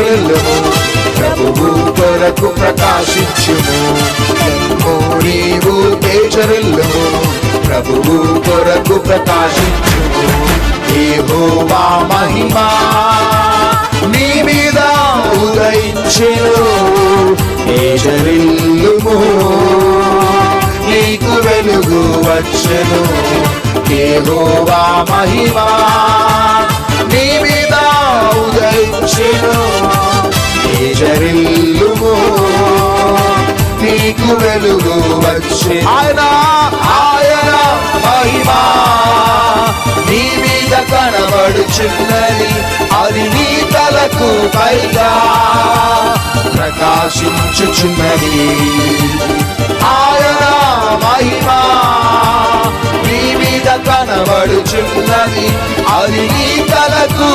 తేజరిల్లుము, ప్రభువు కొరకు ప్రకాశించుము. నీవు తేజరిల్లుము, ప్రభువు కొరకు ప్రకాశించుము. యెహోవా మహిమా నీ మీద ఉదయించెను, తేజరిల్లుము, నీకు వెలుగు వచ్చెను. యెహోవా మహిమా నీ మీద ఉదయించెను, తేజరిల్లుము, నీకు వెలుగు వచ్చెను. ఆయన మహిమా నీ మీద కనబడుచున్నది, అది నీ తలకు పైగా ప్రకాశించుచున్నది. ఆయన మహిమా నీ మీద కనబడుచున్నది, అది నీ తలకు